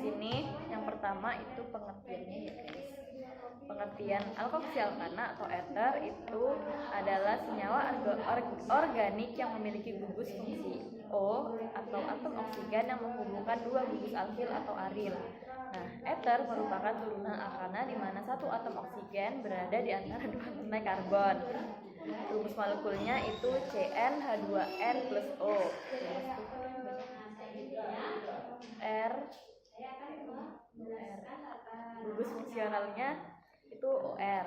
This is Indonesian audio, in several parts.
sini yang pertama itu pengertiannya ya guys. Pengertian alkoksi alkana atau eter itu adalah senyawa organik yang memiliki gugus fungsi O atau atom oksigen yang menghubungkan dua gugus alkil atau aril. Nah, eter merupakan turunan alkana di mana satu atom oksigen berada di antara dua nilai karbon. Rumus molekulnya itu CnH2n plus O. R. Gugus fungsionalnya itu OR.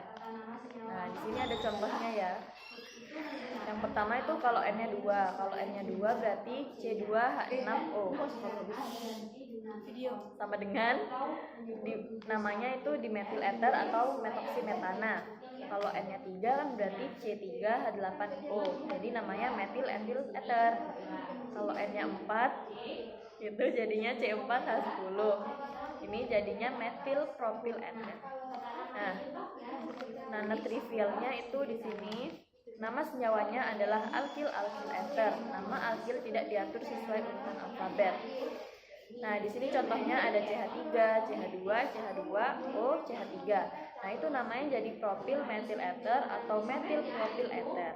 Nah, di sini ada contohnya ya. Yang pertama itu kalau N-nya 2. Kalau N-nya 2 berarti C2H6O. Sama dengan namanya itu dimetil eter atau metoksimetana. Kalau N-nya 3 kan berarti C3H8O. Jadi namanya metil etil eter. Kalau N-nya 4 itu jadinya C4H10. Ini jadinya metil propil eter. Nah, trivialnya itu di sini nama senyawanya adalah alkil eter. Nama alkil tidak diatur sesuai urutan alfabet. Nah, di sini contohnya ada CH3, CH2, CH2O, CH3. Nah, itu namanya jadi propil metil eter atau metil propil eter.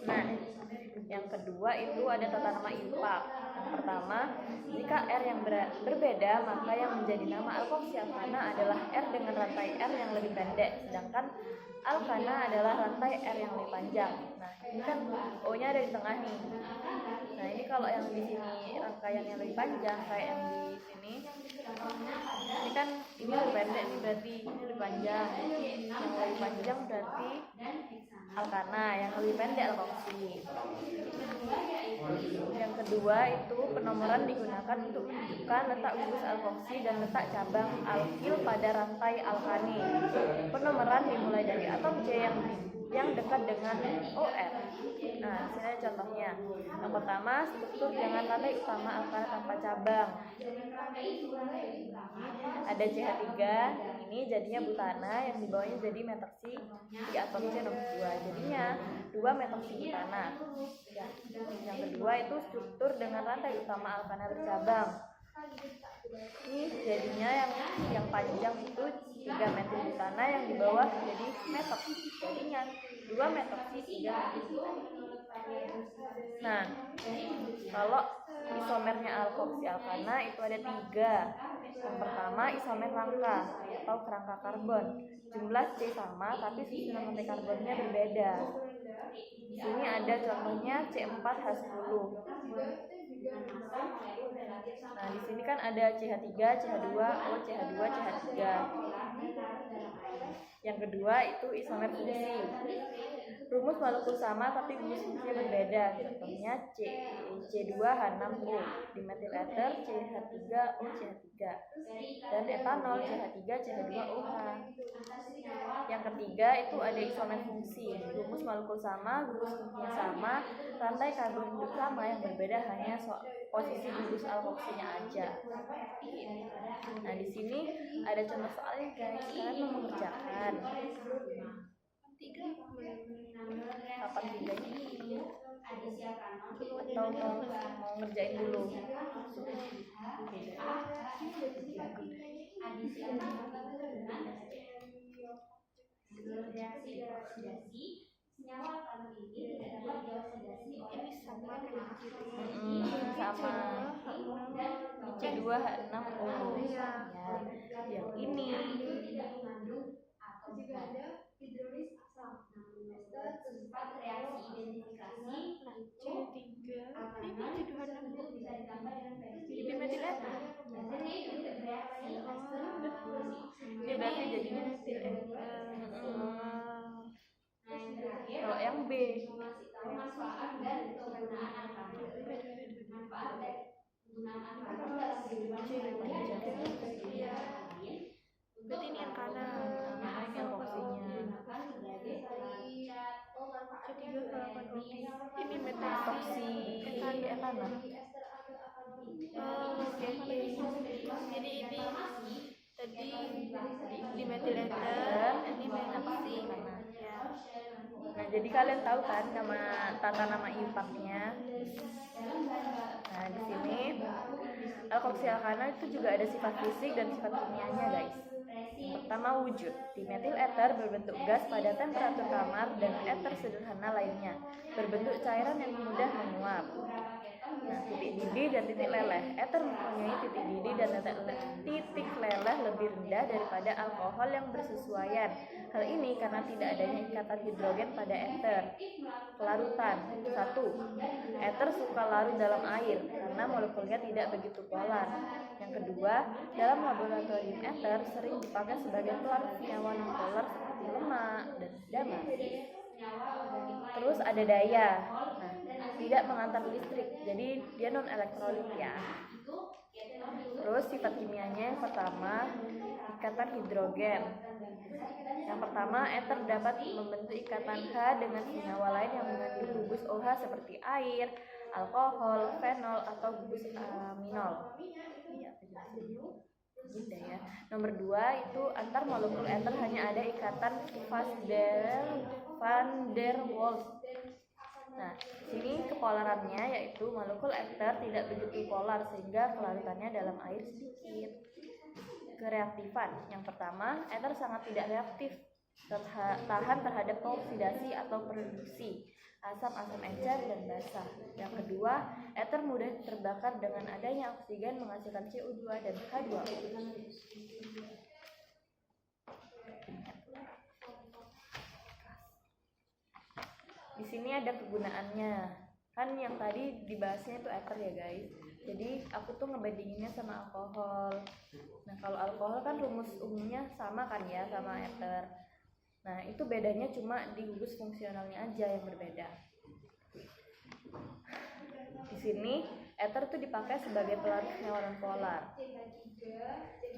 Nah, yang kedua itu ada tata nama impak. Yang pertama, jika R yang berbeda, maka yang menjadi nama alkoksi alkana adalah R dengan rantai R yang lebih pendek, sedangkan alkana adalah rantai R yang lebih panjang. Nah, ini kan O-nya ada di tengah nih. Nah, ini kalau yang di sini rangkaian yang lebih panjang kayak yang di sini. Ini kan ini lebih pendek nih, berarti ini lebih panjang. Yang lebih panjang berarti alkana, yang lebih pendek alkoksi. Yang kedua itu penomoran digunakan untuk menunjukkan letak gugus alkoksi dan letak cabang alkil pada rantai alkani. Penomoran dimulai dari atom C yang dekat dengan OR. Nah, sini ada contohnya. Yang pertama, struktur dengan rantai utama alkana tanpa cabang. Ada CH3, ini jadinya butana, yang di bawahnya jadi metoksi di atom C nomor 2. Jadinya 2 metoksi butana. Yang kedua itu struktur dengan rantai utama alkana bercabang. Ini jadinya yang panjang itu 3 metil butana, yang di bawah jadi metoks. Jadinya 2 metoksi 3 metil. Nah, kalau isomernya alkoksi alkana itu ada 3. Yang pertama isomer rangka atau kerangka karbon. Jumlah C sama tapi susunan rantai karbonnya berbeda. Di sini ada contohnya C4H10. Nah, di sini kan ada CH3, CH2O, CH2, CH3. Yang kedua itu isomer fungsi. Rumus molekul sama tapi gugus fungsinya berbeda. Contohnya C2H6O, dimetil eter CH3O CH3, dan etanol CH3CH2OH. Yang ketiga itu ada isomer fungsi. Rumus molekul sama, gugus fungsinya sama, rantai karbon hidup sama, yang berbeda hanya posisi gugus alkoksinya aja. Nah, di sini ada contoh soalnya guys. Kalian mau mengerjakan. Kapan tiganya? Atau mau ngerjain dulu? Ini sama kayak sama C2H6O. Ya, yang ini juga ada hidrolis asam. Sifat reaksi identifikasi C3 ini C2H6O jadi metil eter. Dia berarti jadinya metil eter. Kalau yang B manfaat dan kegunaan alkana. Manfaat dan kegunaan alkana dalam kehidupan sehari-hari. Berarti ini yang kanan. yang alkoksinya. C3 H8O. Ini metil Toksi etanol. Oh, oke. Jadi ini tadi di metil eter, ini metoksi. Ya. Nah, jadi kalian tahu kan tata nama IUPAC-nya. Nah, di sini alkoksialkana itu juga ada sifat fisik dan sifat kimianya, guys. Pertama, wujud. Dimetil eter berbentuk gas pada temperatur kamar dan eter sederhana lainnya berbentuk cairan yang mudah menguap. Nah, titik didih dan titik leleh. Eter mempunyai titik didih dan titik leleh lebih rendah daripada alkohol yang bersesuaian. Hal ini karena tidak adanya ikatan hidrogen pada eter. Kelarutan. 1. Eter suka larut dalam air karena molekulnya tidak begitu polar. Yang kedua, dalam laboratorium eter sering dipakai sebagai pelarut senyawa non-polar seperti lemak dan damar. Terus ada daya. Nah, tidak mengantar listrik, jadi dia non elektrolit ya. Terus sifat kimianya yang pertama, ikatan hidrogen. Yang pertama, eter dapat membentuk ikatan H dengan senyawa lain yang mengandung gugus OH seperti air, alkohol, fenol, atau gugus aminol. Ya. Nomor 2 itu antar molekul eter hanya ada ikatan van der Waals. Nah, sini kepolarannya yaitu molekul eter tidak begitu polar sehingga kelarutannya dalam air sedikit. Kereaktifan. Yang pertama, eter sangat tidak reaktif, tahan terhadap oksidasi atau produksi asam-asam encer dan basa. Yang kedua, eter mudah terbakar dengan adanya oksigen menghasilkan CO2 dan H2O. Di sini ada kegunaannya. Kan yang tadi dibahasnya itu eter ya, guys. Jadi aku tuh ngebandinginnya sama alkohol. Nah, kalau alkohol kan rumus umumnya sama kan ya sama eter. Nah, itu bedanya cuma di gugus fungsionalnya aja yang berbeda. Di sini eter itu dipakai sebagai pelarut senyawa non-polar.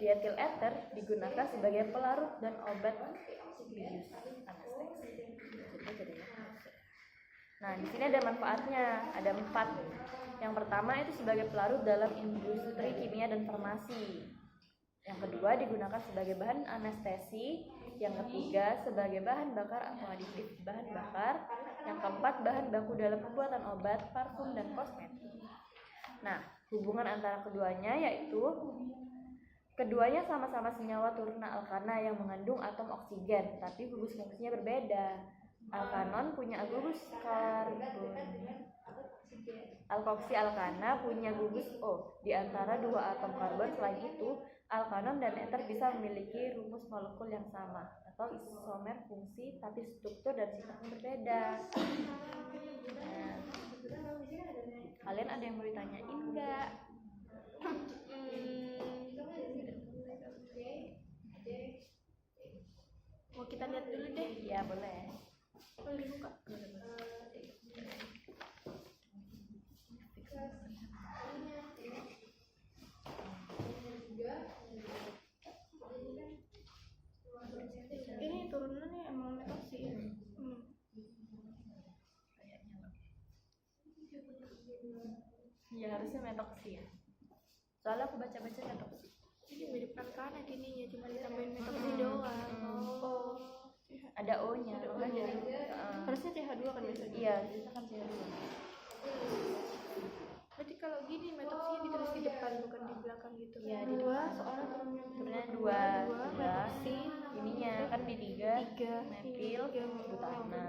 Dietil eter digunakan sebagai pelarut dan obat bius anestesi. Nah, di sini ada manfaatnya, ada 4. Yang pertama itu sebagai pelarut dalam industri kimia dan farmasi. Yang kedua digunakan sebagai bahan anestesi. Yang ketiga sebagai bahan bakar atau aditif bahan bakar. Yang keempat bahan baku dalam pembuatan obat, parfum, dan kosmetik. Nah, hubungan antara keduanya yaitu keduanya sama-sama senyawa turunan alkana yang mengandung atom oksigen, tapi gugus fungsinya berbeda. Alkanon punya gugus karbon. Alkoksialkana punya gugus O di antara 2 atom karbon. Selain itu, alkanon dan eter bisa memiliki rumus molekul yang sama atau isomer fungsi, tapi struktur dan sifatnya berbeda. Nah, kalian ada yang mau ditanyain nggak? Mau kita lihat dulu deh. Ya, boleh. Boleh dibuka. Ini turunannya emang metoksi. Ya, harusnya metoksi ya. Soalnya aku baca-baca metoksi. Ini mirip alkana gininya, cuma ditambahin metoksi doang. Oh. Ada O-nya. Makanya Harusnya CH2 kan biasanya. iya, bisa kan CH2. Berarti kalau gini metoksinya ditulis di depan bukan di belakang gitu. Iya, di 2 depan. soalnya Turunnya 2 metoksi ininya kan di 3 3 metil butana.